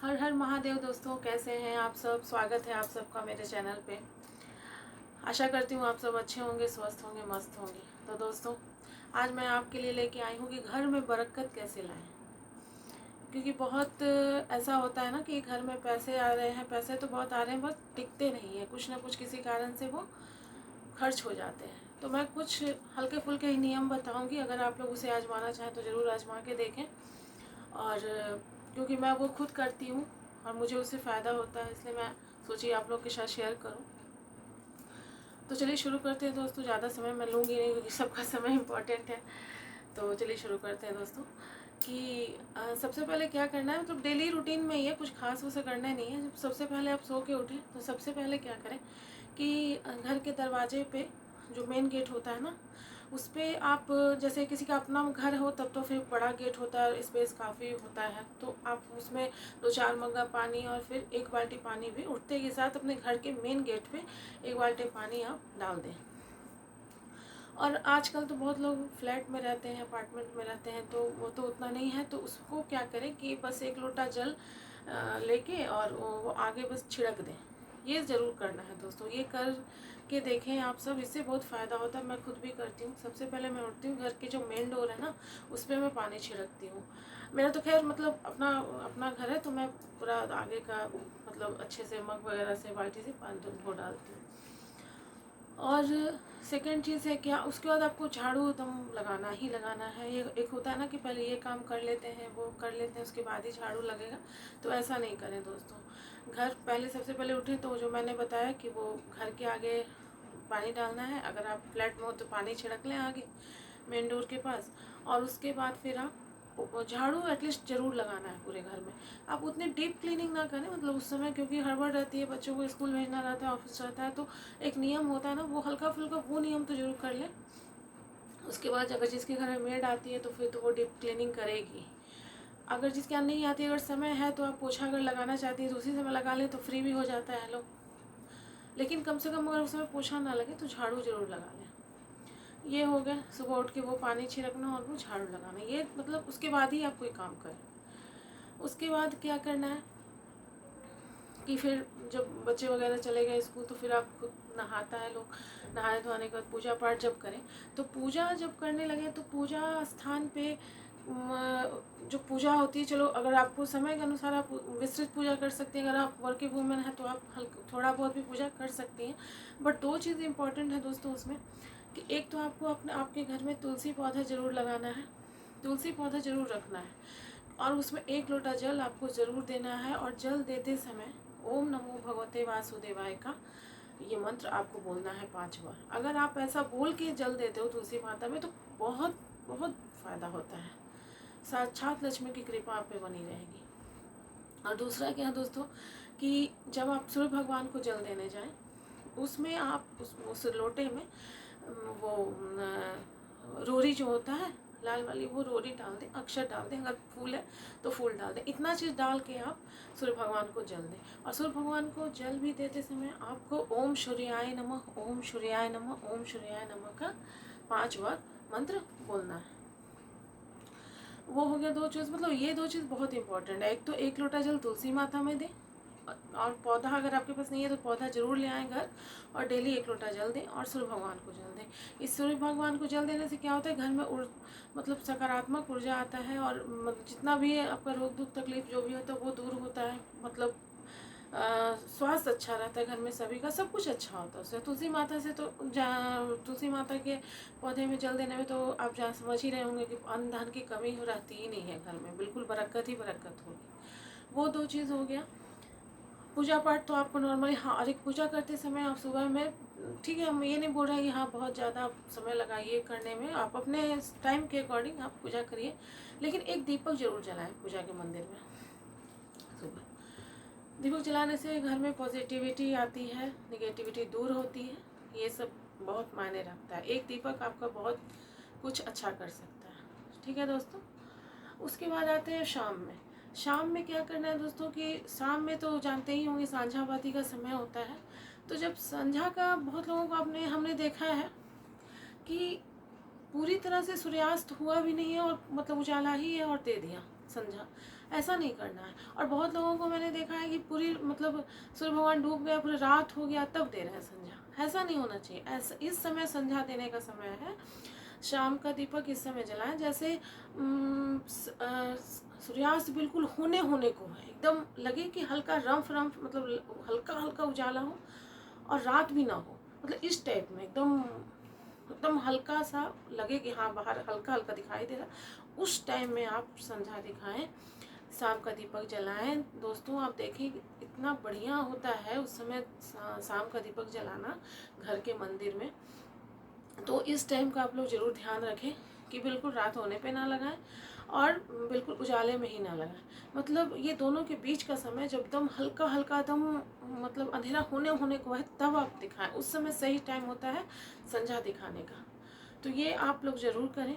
हर हर महादेव दोस्तों, कैसे हैं आप सब। स्वागत है आप सबका मेरे चैनल पे। आशा करती हूँ आप सब अच्छे होंगे, स्वस्थ होंगे, मस्त होंगे। तो दोस्तों, आज मैं आपके लिए लेके आई हूँ कि घर में बरकत कैसे लाएं। क्योंकि बहुत ऐसा होता है ना कि घर में पैसे आ रहे हैं, पैसे तो बहुत आ रहे हैं, बस टिकते नहीं है। कुछ ना कुछ किसी कारण से वो खर्च हो जाते हैं। तो मैं कुछ हल्के फुल्के ही नियम बताऊँगी। अगर आप लोग उसे आजमाना चाहें तो ज़रूर आजमा के देखें। और क्योंकि मैं वो खुद करती हूँ और मुझे उससे फ़ायदा होता है, इसलिए मैं सोची आप लोग के साथ शेयर करूँ। तो चलिए शुरू करते हैं दोस्तों। ज़्यादा समय मैं लूँगी नहीं क्योंकि सबका समय इम्पोर्टेंट है। तो चलिए शुरू करते हैं दोस्तों कि सबसे पहले क्या करना है। मतलब डेली रूटीन में ही है, कुछ खास वैसे करना नहीं है। जब सबसे पहले आप सो के उठें तो सबसे पहले क्या करें कि घर के दरवाजे पे जो मेन गेट होता है ना, उस पर आप, जैसे किसी का अपना घर हो तब तो फिर बड़ा गेट होता है, स्पेस काफ़ी होता है, तो आप उसमें 2-4 मग्गा पानी और फिर 1 बाल्टी पानी भी उठते के साथ अपने घर के मेन गेट पे 1 बाल्टी पानी आप डाल दें। और आजकल तो बहुत लोग फ्लैट में रहते हैं, अपार्टमेंट में रहते हैं, तो वो तो उतना नहीं है। तो उसको क्या करें कि बस 1 लोटा जल लेके और वो आगे बस छिड़क दें। ये ज़रूर करना है दोस्तों, ये कर के देखें आप सब, इससे बहुत फ़ायदा होता है। मैं खुद भी करती हूँ। सबसे पहले मैं उठती हूँ, घर के जो मेन डोर है ना, उस पर मैं पानी छिड़कती हूँ। मेरा तो खैर मतलब अपना अपना घर है, तो मैं पूरा आगे का मतलब अच्छे से मग वगैरह से बाल्टी से पानी धो डालती हूँ। और सेकंड चीज़ है क्या, उसके बाद आपको झाड़ू एकदम लगाना ही लगाना है। ये एक होता है ना कि पहले ये काम कर लेते हैं, वो कर लेते हैं, उसके बाद ही झाड़ू लगेगा। तो ऐसा नहीं करें दोस्तों। घर पहले सबसे पहले उठें तो जो मैंने बताया कि वो घर के आगे पानी डालना है। अगर आप फ्लैट में हो तो पानी छिड़क लें आगे मेन डोर के पास। और उसके बाद फिर आप झाड़ू एटलीस्ट ज़रूर लगाना है पूरे घर में। आप उतनी डीप क्लीनिंग ना करें, मतलब उस समय क्योंकि हड़बड़ रहती है, बच्चों को स्कूल भेजना रहता है, ऑफिस रहता है, तो एक नियम होता है ना, वो हल्का फुल्का वो नियम तो जरूर कर लें। उसके बाद अगर जिसके घर में मेड आती है तो फिर तो वो डीप क्लीनिंग करेगी। अगर जिसके यहाँ नहीं आती, अगर समय है तो आप पोछा अगर लगाना चाहती है तो उसी समय लगा लें, तो फ्री भी हो जाता है लोग। लेकिन कम से कम अगर उस समय पोछा ना लगे तो झाड़ू जरूर लगा लें। ये हो गया, सुबह उठ के वो पानी छिड़कना और वो झाड़ू लगाना। ये मतलब उसके बाद ही आप कोई काम करें। उसके बाद क्या करना है कि फिर जब बच्चे वगैरह चले गए स्कूल तो फिर आप खुद नहाता है लोग। नहाने धोने के बाद पूजा पाठ जब करें, तो पूजा जब करने लगे तो पूजा स्थान पे जो पूजा होती है, चलो अगर आपको समय के अनुसार आप विस्तृत पूजा कर सकते हैं। अगर आप वर्किंग वूमेन हैं तो आप थोड़ा बहुत भी पूजा कर सकती हैं। बट 2 चीज़ इंपॉर्टेंट है दोस्तों उसमें, कि एक तो आपको अपने आपके घर में तुलसी पौधा ज़रूर लगाना है, तुलसी पौधा ज़रूर रखना है। और उसमें 1 लोटा जल आपको ज़रूर देना है। और जल देते समय ओम नमो भगवते वासुदेवाय का ये मंत्र आपको बोलना है 5 बार। अगर आप ऐसा बोल के जल देते हो तुलसी माता में तो बहुत बहुत फ़ायदा होता है। साक्षात लक्ष्मी की कृपा आप पे बनी रहेगी। और दूसरा क्या है दोस्तों, कि जब आप सूर्य भगवान को जल देने जाएं, उसमें आप उस लोटे में वो रोरी जो होता है लाल वाली, वो रोरी डाल दें, अक्षर डाल दें, अगर फूल है तो फूल डाल दें। इतना चीज़ डाल के आप सूर्य भगवान को जल दें। और सूर्य भगवान को जल भी देते समय आपको ओम सूर्याय नमः, ओम सूर्याय नमः, ओम सूर्याय नमः का 5 बार मंत्र बोलना है। वो हो गया 2 चीज़। मतलब ये 2 चीज़ बहुत इंपॉर्टेंट है। एक तो 1 लोटा जल तुलसी माता में दें, और पौधा अगर आपके पास नहीं है तो पौधा जरूर ले आएँ घर, और डेली 1 लोटा जल दें और सूर्य भगवान को जल दें। इस सूर्य भगवान को जल देने से क्या होता है, घर में मतलब सकारात्मक ऊर्जा आता है। और जितना भी आपका रोग दुख तकलीफ जो भी होता है वो दूर होता है। मतलब स्वास्थ्य अच्छा रहता है घर में, सभी का सब कुछ अच्छा होता है उससे। तुलसी माता से तो तुलसी माता के पौधे में जल देने में तो आप जहाँ समझ ही रहे होंगे कि अन्न धन की कमी हो रहती ही नहीं है घर में, बिल्कुल बरकत ही बरकत होगी। वो 2 चीज़ हो गया। पूजा पाठ तो आपको नॉर्मली, हाँ, और एक पूजा करते समय आप सुबह में, ठीक है, हम ये नहीं बोल रहे हैं कि हाँ बहुत ज़्यादा समय लगाइए करने में, आप अपने टाइम के अकॉर्डिंग आप पूजा करिए। लेकिन एक दीपक जरूर जलाएं पूजा के मंदिर में सुबह। दीपक जलाने से घर में पॉजिटिविटी आती है, निगेटिविटी दूर होती है। ये सब बहुत मायने रखता है। एक दीपक आपका बहुत कुछ अच्छा कर सकता है। ठीक है दोस्तों। उसके बाद आते हैं शाम में। शाम में क्या करना है दोस्तों, कि शाम में तो जानते ही होंगे सांझा बाती का समय होता है। तो जब संध्या का, बहुत लोगों को हमने देखा है कि पूरी तरह से सूर्यास्त हुआ भी नहीं है और मतलब उजाला ही है और दे दिया, संझा, ऐसा नहीं करना है। और बहुत लोगों को मैंने देखा है कि पूरी मतलब सूर्य भगवान डूब गया, पूरी रात हो गया तब दे रहे हैं संझा, ऐसा नहीं होना चाहिए। ऐसा इस समय संझा देने का समय है, शाम का दीपक इस समय जलाएं जैसे सूर्यास्त बिल्कुल होने को है, एकदम लगे कि हल्का रंफ रंफ मतलब हल्का हल्का उजाला हो और रात भी ना हो, मतलब इस टाइप में एकदम एकदम हल्का सा लगे कि हाँ बाहर हल्का हल्का दिखाई दे रहा, उस टाइम में आप संझा दिखाएं, शाम का दीपक जलाएं। दोस्तों आप देखिए इतना बढ़िया होता है उस समय शाम का दीपक जलाना घर के मंदिर में। तो इस टाइम का आप लोग ज़रूर ध्यान रखें कि बिल्कुल रात होने पे ना लगाएं और बिल्कुल उजाले में ही ना लगाएं, मतलब ये दोनों के बीच का समय जब दम हल्का हल्का दम मतलब अंधेरा होने को है तब आप दिखाएं, उस समय सही टाइम होता है संझा दिखाने का। तो ये आप लोग ज़रूर करें।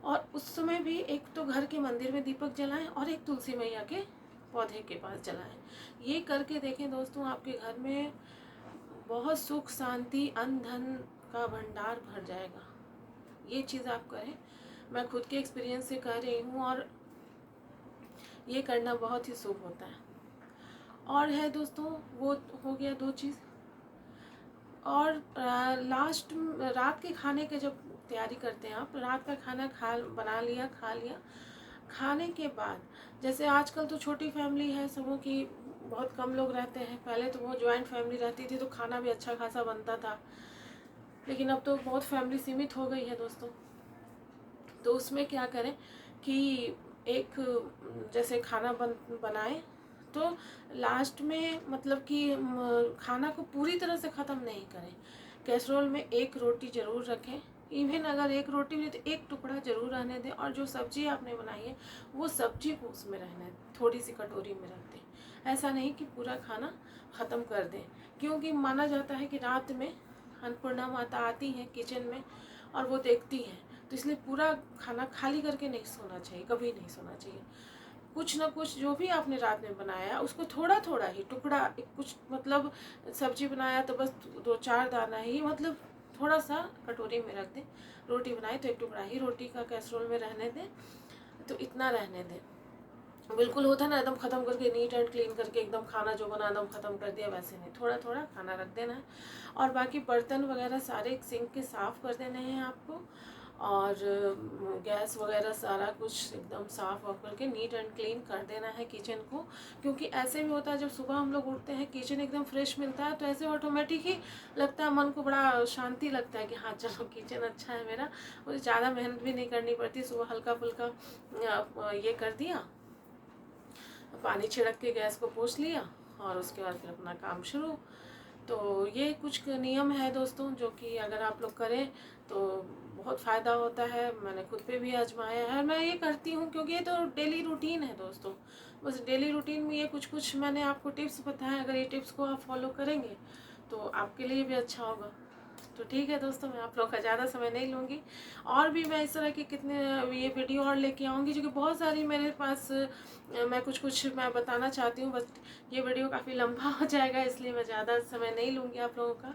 और उस समय भी एक तो घर के मंदिर में दीपक जलाएं और एक तुलसी मैया के पौधे के पास जलाएं। ये करके देखें दोस्तों, आपके घर में बहुत सुख शांति अन्न धन का भंडार भर जाएगा। ये चीज़ आप करें, मैं खुद के एक्सपीरियंस से कह रही हूँ और ये करना बहुत ही शुभ होता है। और है दोस्तों, वो हो गया 2 चीज़। और लास्ट रात के खाने के जब तैयारी करते हैं आप, रात का खाना खा लिया, खाने के बाद जैसे आजकल तो छोटी फैमिली है सबों की, बहुत कम लोग रहते हैं, पहले तो बहुत ज्वाइंट फैमिली रहती थी तो खाना भी अच्छा खासा बनता था, लेकिन अब तो बहुत फैमिली सीमित हो गई है दोस्तों। तो उसमें क्या करें कि एक जैसे खाना बनाएं तो लास्ट में मतलब कि खाना को पूरी तरह से ख़त्म नहीं करें, कैसरोल में एक रोटी ज़रूर रखें, इवन अगर एक रोटी भी तो एक टुकड़ा ज़रूर रहने दें, और जो सब्जी आपने बनाई है वो सब्जी को उसमें रहने दें, थोड़ी सी कटोरी में रख दें, ऐसा नहीं कि पूरा खाना ख़त्म कर दें, क्योंकि माना जाता है कि रात में अन्नपूर्णा माता आती हैं किचन में और वो देखती हैं, तो इसलिए पूरा खाना खाली करके नहीं सोना चाहिए, कभी नहीं सोना चाहिए। कुछ ना कुछ जो भी आपने रात में बनाया उसको थोड़ा थोड़ा ही टुकड़ा, कुछ मतलब सब्जी बनाया तो बस 2-4 दाना ही, मतलब थोड़ा सा कटोरी में रख दें। रोटी बनाई तो एक टुकड़ा ही रोटी का कैसरोल में रहने दें, तो इतना रहने दें। बिल्कुल होता है ना एकदम ख़त्म करके नीट एंड क्लीन करके एकदम खाना जो बना एकदम ख़त्म कर दिया, वैसे नहीं, थोड़ा थोड़ा खाना रख देना है। और बाकी बर्तन वगैरह सारे सिंक के साफ़ कर देने हैं आपको, और गैस वगैरह सारा कुछ एकदम साफ़ वाफ करके नीट एंड क्लीन कर देना है किचन को, क्योंकि ऐसे भी होता है जब सुबह हम लोग उठते हैं किचन एकदम फ्रेश मिलता है तो ऐसे ऑटोमेटिक ही लगता है, मन को बड़ा शांति लगता है कि हाँ चलो किचन अच्छा है मेरा, मुझे ज़्यादा मेहनत भी नहीं करनी पड़ती, सुबह हल्का फुल्का ये कर दिया, पानी छिड़क के गैस को पोंछ लिया और उसके बाद फिर अपना काम शुरू। तो ये कुछ नियम है दोस्तों जो कि अगर आप लोग करें तो बहुत फ़ायदा होता है, मैंने खुद पे भी आजमाया है, मैं ये करती हूँ क्योंकि ये तो डेली रूटीन है दोस्तों, बस डेली रूटीन में ये कुछ मैंने आपको टिप्स बताए, अगर ये टिप्स को आप फॉलो करेंगे तो आपके लिए भी अच्छा होगा। तो ठीक है दोस्तों, मैं आप लोग का ज़्यादा समय नहीं लूँगी, और भी मैं इस तरह की कितने ये वीडियो और लेके आऊँगी जो कि बहुत सारी मेरे पास मैं कुछ मैं बताना चाहती हूँ, बस ये वीडियो काफ़ी लंबा हो जाएगा इसलिए मैं ज़्यादा समय नहीं लूँगी आप लोगों का।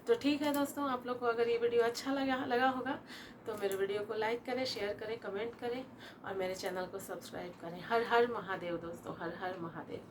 तो ठीक है दोस्तों, आप लोग को अगर ये वीडियो अच्छा लगा होगा तो मेरे वीडियो को लाइक करें, शेयर करें, कमेंट करें और मेरे चैनल को सब्सक्राइब करें। हर हर महादेव दोस्तों, हर हर महादेव।